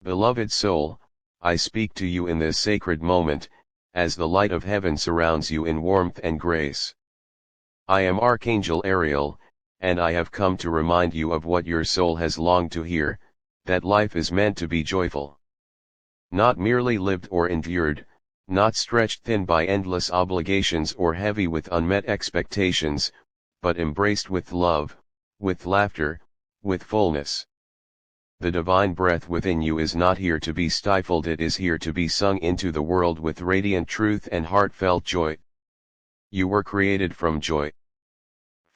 Beloved soul, I speak to you in this sacred moment, as the light of heaven surrounds you in warmth and grace. I am Archangel Ariel, and I have come to remind you of what your soul has longed to hear, that life is meant to be joyful. Not merely lived or endured, not stretched thin by endless obligations or heavy with unmet expectations, but embraced with love, with laughter, with fullness. The divine breath within you is not here to be stifled, it is here to be sung into the world with radiant truth and heartfelt joy. You were created from joy.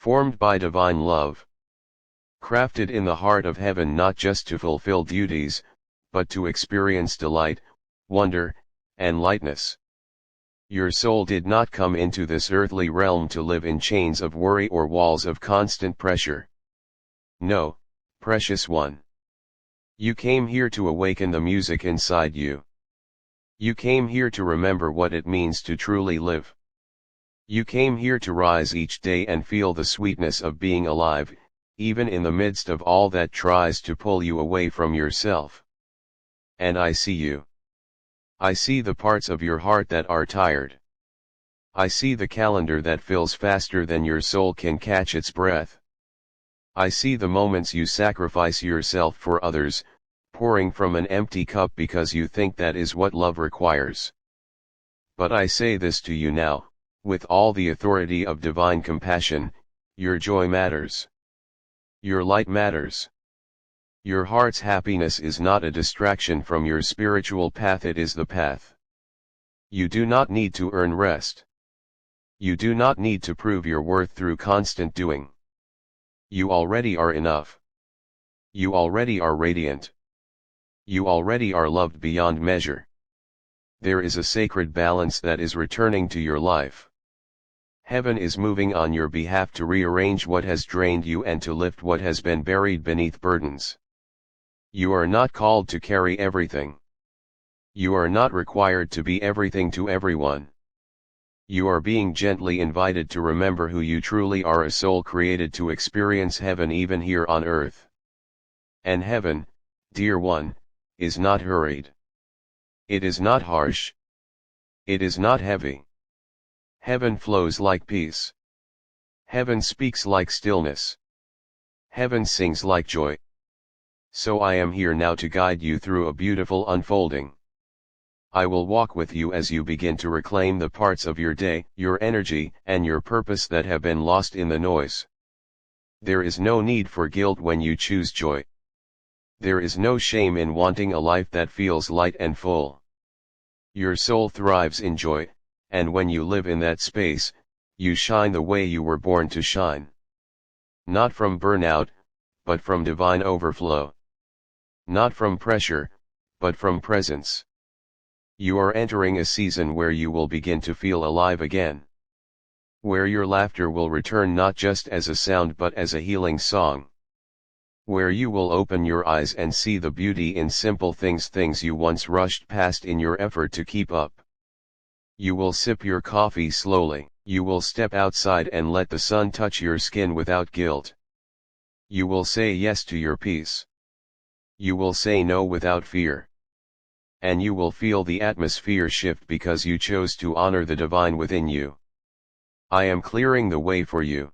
Formed by divine love. Crafted in the heart of heaven not just to fulfill duties, but to experience delight, wonder, and lightness. Your soul did not come into this earthly realm to live in chains of worry or walls of constant pressure. No, precious one. You came here to awaken the music inside you. You came here to remember what it means to truly live. You came here to rise each day and feel the sweetness of being alive, even in the midst of all that tries to pull you away from yourself. And I see you. I see the parts of your heart that are tired. I see the calendar that fills faster than your soul can catch its breath. I see the moments you sacrifice yourself for others, pouring from an empty cup because you think that is what love requires. But I say this to you now, with all the authority of divine compassion, your joy matters. Your light matters. Your heart's happiness is not a distraction from your spiritual path, it is the path. You do not need to earn rest. You do not need to prove your worth through constant doing. You already are enough. You already are radiant. You already are loved beyond measure. There is a sacred balance that is returning to your life. Heaven is moving on your behalf to rearrange what has drained you and to lift what has been buried beneath burdens. You are not called to carry everything. You are not required to be everything to everyone. You are being gently invited to remember who you truly are, a soul created to experience heaven even here on earth. And heaven, dear one, is not hurried. It is not harsh. It is not heavy. Heaven flows like peace. Heaven speaks like stillness. Heaven sings like joy. So I am here now to guide you through a beautiful unfolding. I will walk with you as you begin to reclaim the parts of your day, your energy, and your purpose that have been lost in the noise. There is no need for guilt when you choose joy. There is no shame in wanting a life that feels light and full. Your soul thrives in joy, and when you live in that space, you shine the way you were born to shine. Not from burnout, but from divine overflow. Not from pressure, but from presence. You are entering a season where you will begin to feel alive again. Where your laughter will return not just as a sound but as a healing song. Where you will open your eyes and see the beauty in simple things, things you once rushed past in your effort to keep up. You will sip your coffee slowly. You will step outside and let the sun touch your skin without guilt. You will say yes to your peace. You will say no without fear. And you will feel the atmosphere shift because you chose to honor the divine within you. I am clearing the way for you.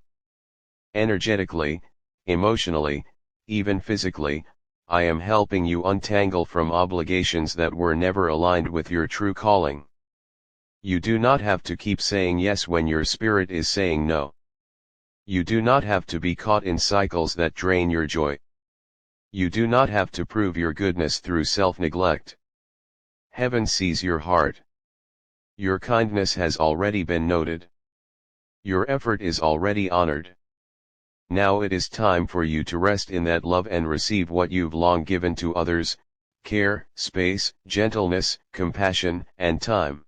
Energetically, emotionally, even physically, I am helping you untangle from obligations that were never aligned with your true calling. You do not have to keep saying yes when your spirit is saying no. You do not have to be caught in cycles that drain your joy. You do not have to prove your goodness through self-neglect. Heaven sees your heart. Your kindness has already been noted. Your effort is already honored. Now it is time for you to rest in that love and receive what you've long given to others: care, space, gentleness, compassion, and time.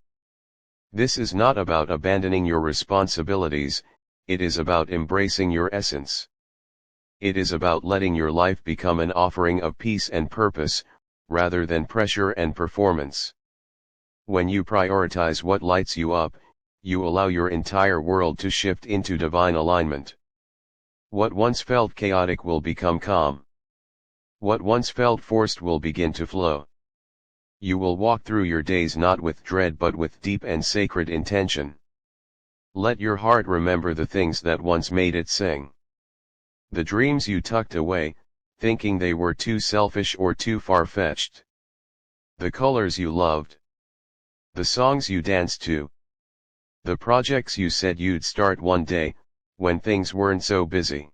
This is not about abandoning your responsibilities, it is about embracing your essence. It is about letting your life become an offering of peace and purpose, rather than pressure and performance. When you prioritize what lights you up, you allow your entire world to shift into divine alignment. What once felt chaotic will become calm. What once felt forced will begin to flow. You will walk through your days not with dread but with deep and sacred intention. Let your heart remember the things that once made it sing. The dreams you tucked away, thinking they were too selfish or too far-fetched. The colors you loved. The songs you danced to. The projects you said you'd start one day, when things weren't so busy.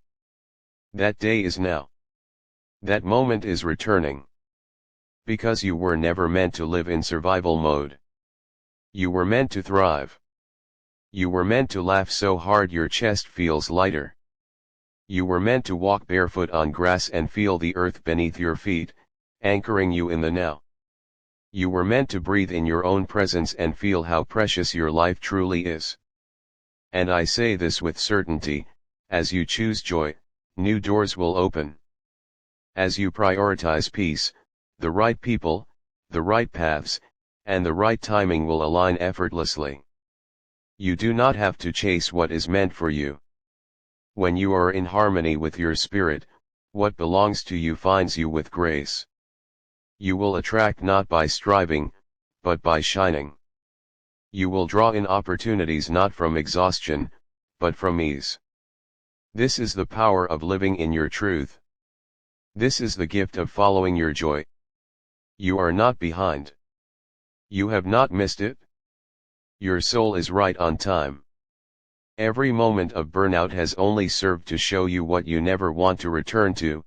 That day is now. That moment is returning. Because you were never meant to live in survival mode. You were meant to thrive. You were meant to laugh so hard your chest feels lighter. You were meant to walk barefoot on grass and feel the earth beneath your feet, anchoring you in the now. You were meant to breathe in your own presence and feel how precious your life truly is. And I say this with certainty, as you choose joy, new doors will open. As you prioritize peace, the right people, the right paths, and the right timing will align effortlessly. You do not have to chase what is meant for you. When you are in harmony with your spirit, what belongs to you finds you with grace. You will attract not by striving, but by shining. You will draw in opportunities not from exhaustion, but from ease. This is the power of living in your truth. This is the gift of following your joy. You are not behind. You have not missed it. Your soul is right on time. Every moment of burnout has only served to show you what you never want to return to.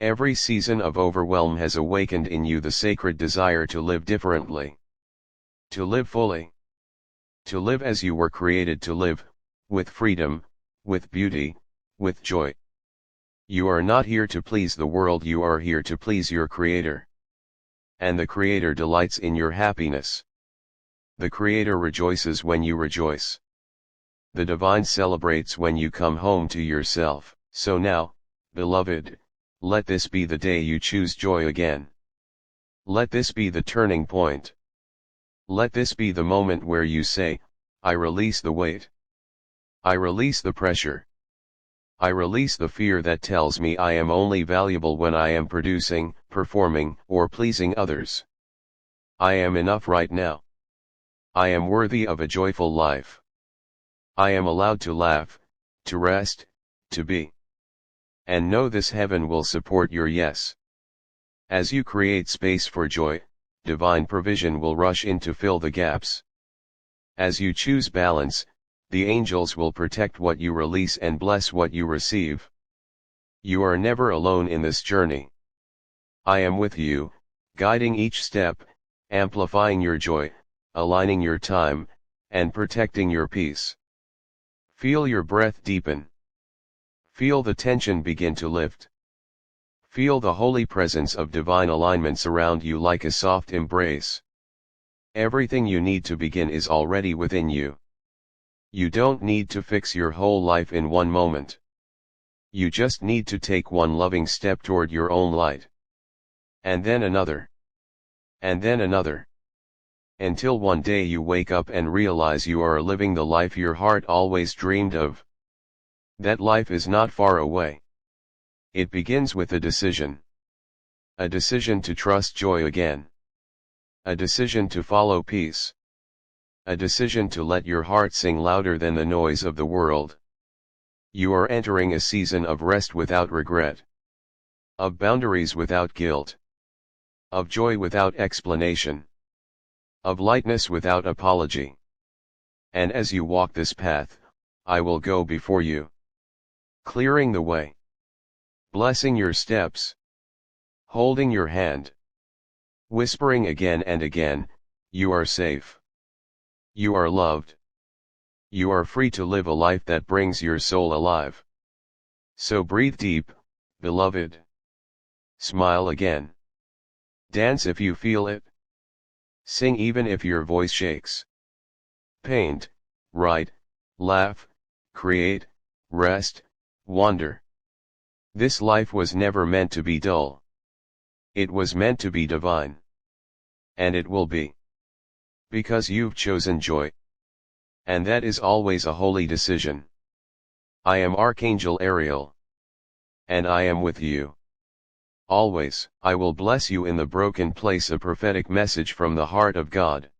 Every season of overwhelm has awakened in you the sacred desire to live differently. To live fully. To live as you were created to live, with freedom, with beauty, with joy. You are not here to please the world, you are here to please your Creator. And the Creator delights in your happiness. The Creator rejoices when you rejoice. The Divine celebrates when you come home to yourself. So now, beloved, let this be the day you choose joy again. Let this be the turning point. Let this be the moment where you say, I release the weight. I release the pressure. I release the fear that tells me I am only valuable when I am producing, performing, or pleasing others. I am enough right now. I am worthy of a joyful life. I am allowed to laugh, to rest, to be. And know this heaven will support your yes. As you create space for joy, divine provision will rush in to fill the gaps. As you choose balance, the angels will protect what you release and bless what you receive. You are never alone in this journey. I am with you, guiding each step, amplifying your joy, aligning your time, and protecting your peace. Feel your breath deepen. Feel the tension begin to lift. Feel the holy presence of divine alignment surround you like a soft embrace. Everything you need to begin is already within you. You don't need to fix your whole life in one moment. You just need to take one loving step toward your own light. And then another. And then another. Until one day you wake up and realize you are living the life your heart always dreamed of. That life is not far away. It begins with a decision. A decision to trust joy again. A decision to follow peace. A decision to let your heart sing louder than the noise of the world. You are entering a season of rest without regret. Of boundaries without guilt. Of joy without explanation. Of lightness without apology. And as you walk this path, I will go before you. Clearing the way. Blessing your steps. Holding your hand. Whispering again and again, you are safe. You are loved. You are free to live a life that brings your soul alive. So breathe deep, beloved. Smile again. Dance if you feel it. Sing even if your voice shakes. Paint, write, laugh, create, rest, wander. This life was never meant to be dull. It was meant to be divine. And it will be. Because you've chosen joy. And that is always a holy decision. I am Archangel Ariel. And I am with you. Always, I will bless you in the broken place, a prophetic message from the heart of God.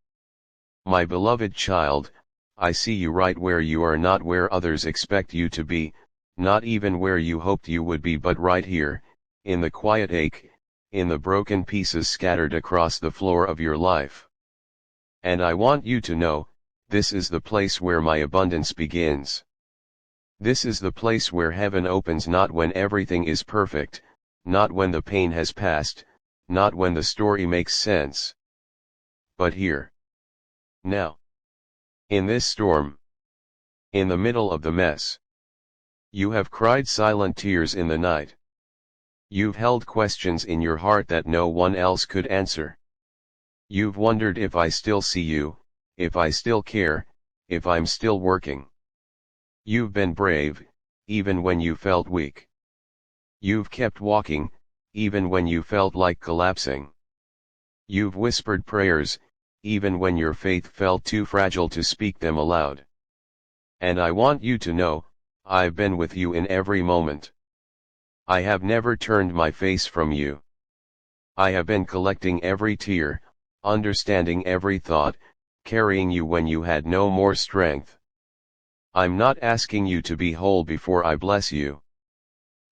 My beloved child, I see you right where you are, not where others expect you to be, not even where you hoped you would be, but right here, in the quiet ache, in the broken pieces scattered across the floor of your life. And I want you to know, this is the place where my abundance begins. This is the place where heaven opens, not when everything is perfect, not when the pain has passed, not when the story makes sense. But here. Now. In this storm. In the middle of the mess. You have cried silent tears in the night. You've held questions in your heart that no one else could answer. You've wondered if I still see you, if I still care, if I'm still working. You've been brave, even when you felt weak. You've kept walking, even when you felt like collapsing. You've whispered prayers, even when your faith felt too fragile to speak them aloud. And I want you to know, I've been with you in every moment. I have never turned my face from you. I have been collecting every tear, understanding every thought, carrying you when you had no more strength. I'm not asking you to be whole before I bless you.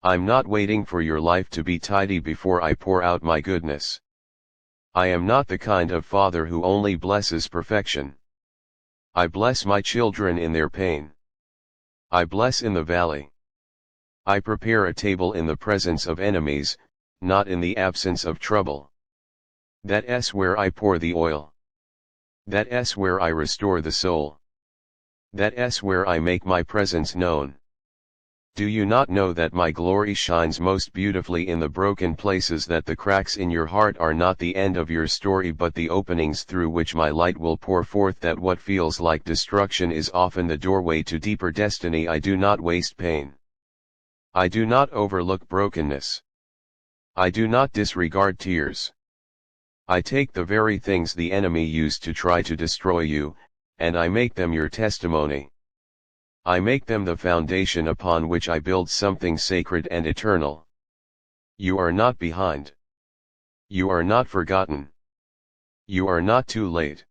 I'm not waiting for your life to be tidy before I pour out my goodness. I am not the kind of father who only blesses perfection. I bless my children in their pain. I bless in the valley. I prepare a table in the presence of enemies, not in the absence of trouble. That's where I pour the oil. That's where I restore the soul. That's where I make my presence known. Do you not know that my glory shines most beautifully in the broken places, that the cracks in your heart are not the end of your story but the openings through which my light will pour forth, that what feels like destruction is often the doorway to deeper destiny? I do not waste pain. I do not overlook brokenness. I do not disregard tears. I take the very things the enemy used to try to destroy you, and I make them your testimony. I make them the foundation upon which I build something sacred and eternal. You are not behind. You are not forgotten. You are not too late.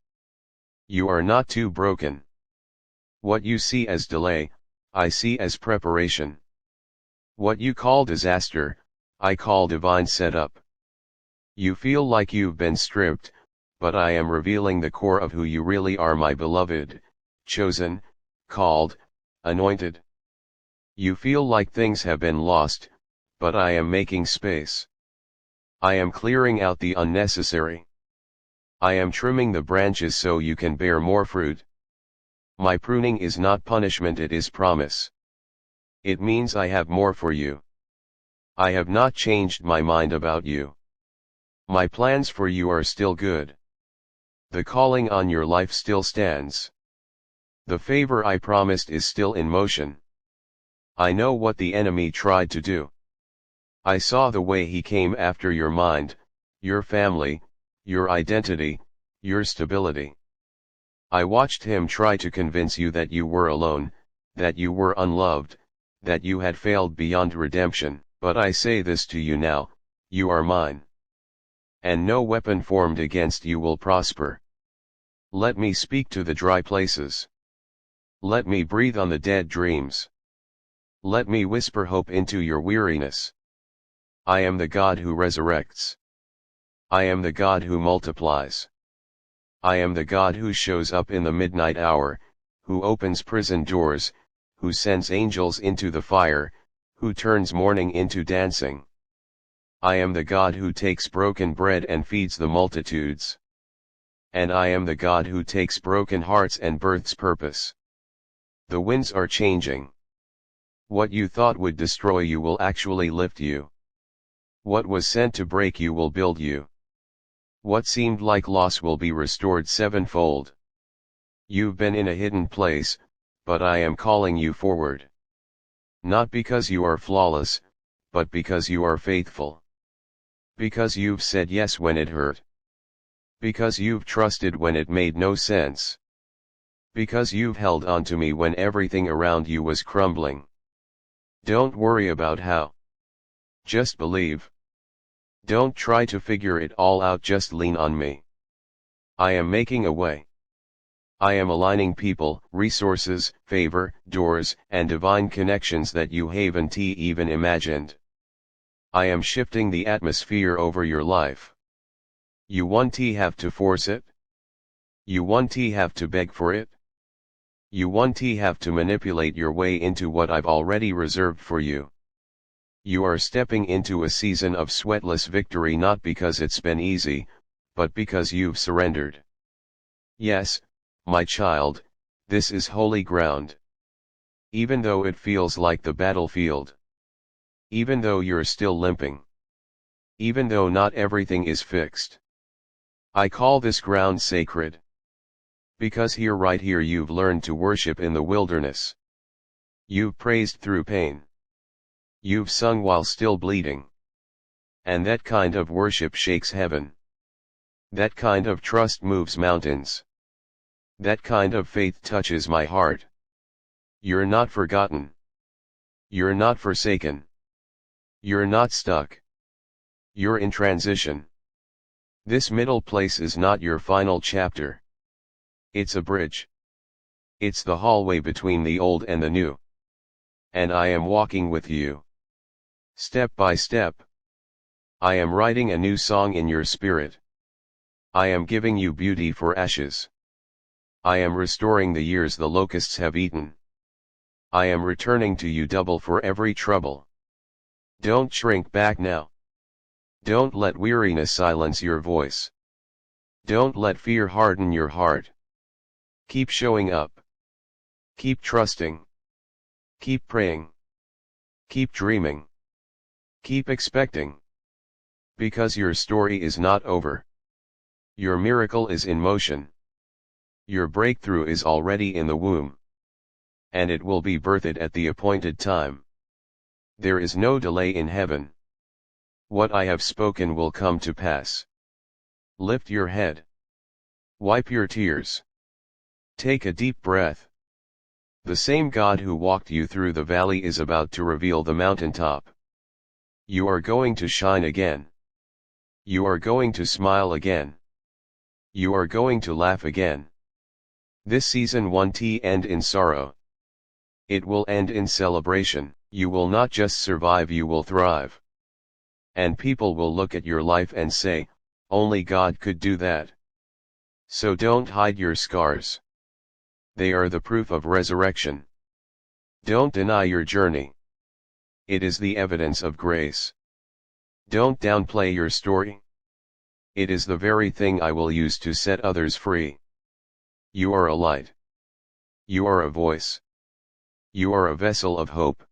You are not too broken. What you see as delay, I see as preparation. What you call disaster, I call divine setup. You feel like you've been stripped, but I am revealing the core of who you really are, my beloved, chosen, called, anointed. You feel like things have been lost, but I am making space. I am clearing out the unnecessary. I am trimming the branches so you can bear more fruit. My pruning is not punishment, it is promise. It means I have more for you. I have not changed my mind about you. My plans for you are still good. The calling on your life still stands. The favor I promised is still in motion. I know what the enemy tried to do. I saw the way he came after your mind, your family, your identity, your stability. I watched him try to convince you that you were alone, that you were unloved, that you had failed beyond redemption. But I say this to you now, you are mine. And no weapon formed against you will prosper. Let me speak to the dry places. Let me breathe on the dead dreams. Let me whisper hope into your weariness. I am the God who resurrects. I am the God who multiplies. I am the God who shows up in the midnight hour, who opens prison doors, who sends angels into the fire, who turns mourning into dancing. I am the God who takes broken bread and feeds the multitudes. And I am the God who takes broken hearts and births purpose. The winds are changing. What you thought would destroy you will actually lift you. What was sent to break you will build you. What seemed like loss will be restored sevenfold. You've been in a hidden place, but I am calling you forward. Not because you are flawless, but because you are faithful. Because you've said yes when it hurt. Because you've trusted when it made no sense. Because you've held on to me when everything around you was crumbling. Don't worry about how. Just believe. Don't try to figure it all out, just lean on me. I am making a way. I am aligning people, resources, favor, doors, and divine connections that you haven't even imagined. I am shifting the atmosphere over your life. You won't have to force it. You won't have to beg for it. You won't have to manipulate your way into what I've already reserved for you. You are stepping into a season of sweatless victory, not because it's been easy, but because you've surrendered. Yes, my child, this is holy ground. Even though it feels like the battlefield. Even though you're still limping. Even though not everything is fixed. I call this ground sacred. Because here, right here, you've learned to worship in the wilderness. You've praised through pain. You've sung while still bleeding. And that kind of worship shakes heaven. That kind of trust moves mountains. That kind of faith touches my heart. You're not forgotten. You're not forsaken. You're not stuck. You're in transition. This middle place is not your final chapter. It's a bridge. It's the hallway between the old and the new. And I am walking with you. Step by step. I am writing a new song in your spirit. I am giving you beauty for ashes. I am restoring the years the locusts have eaten. I am returning to you double for every trouble. Don't shrink back now. Don't let weariness silence your voice. Don't let fear harden your heart. Keep showing up. Keep trusting. Keep praying. Keep dreaming. Keep expecting. Because your story is not over. Your miracle is in motion. Your breakthrough is already in the womb. And it will be birthed at the appointed time. There is no delay in heaven. What I have spoken will come to pass. Lift your head. Wipe your tears. Take a deep breath. The same God who walked you through the valley is about to reveal the mountaintop. You are going to shine again. You are going to smile again. You are going to laugh again. This season won't end in sorrow. It will end in celebration. You will not just survive, you will thrive. And people will look at your life and say, only God could do that. So don't hide your scars. They are the proof of resurrection. Don't deny your journey. It is the evidence of grace. Don't downplay your story. It is the very thing I will use to set others free. You are a light. You are a voice. You are a vessel of hope.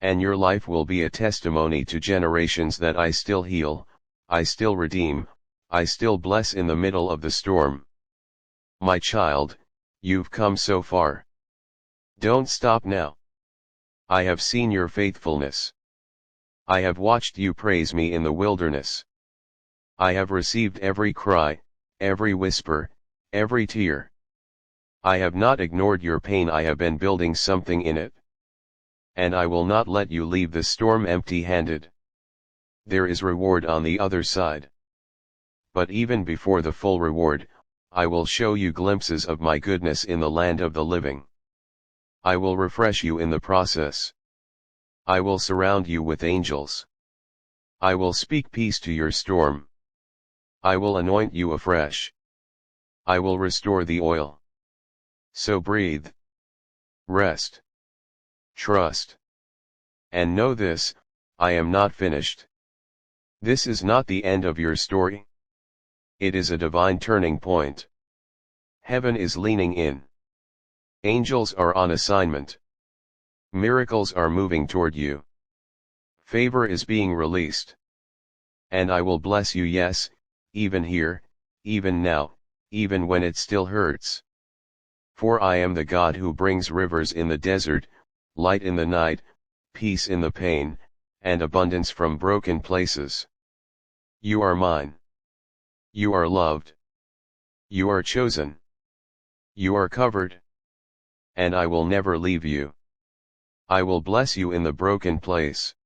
And your life will be a testimony to generations that I still heal, I still redeem, I still bless in the middle of the storm. My child, you've come so far. Don't stop now. I have seen your faithfulness. I have watched you praise me in the wilderness. I have received every cry, every whisper, every tear. I have not ignored your pain, I have been building something in it. And I will not let you leave the storm empty-handed. There is reward on the other side. But even before the full reward, I will show you glimpses of my goodness in the land of the living. I will refresh you in the process. I will surround you with angels. I will speak peace to your storm. I will anoint you afresh. I will restore the oil. So breathe. Rest. Trust. And know this, I am not finished. This is not the end of your story. It is a divine turning point. Heaven is leaning in. Angels are on assignment. Miracles are moving toward you. Favor is being released. And I will bless you, yes, even here, even now, even when it still hurts. For I am the God who brings rivers in the desert, light in the night, peace in the pain, and abundance from broken places. You are mine. You are loved. You are chosen. You are covered. And I will never leave you. I will bless you in the broken place.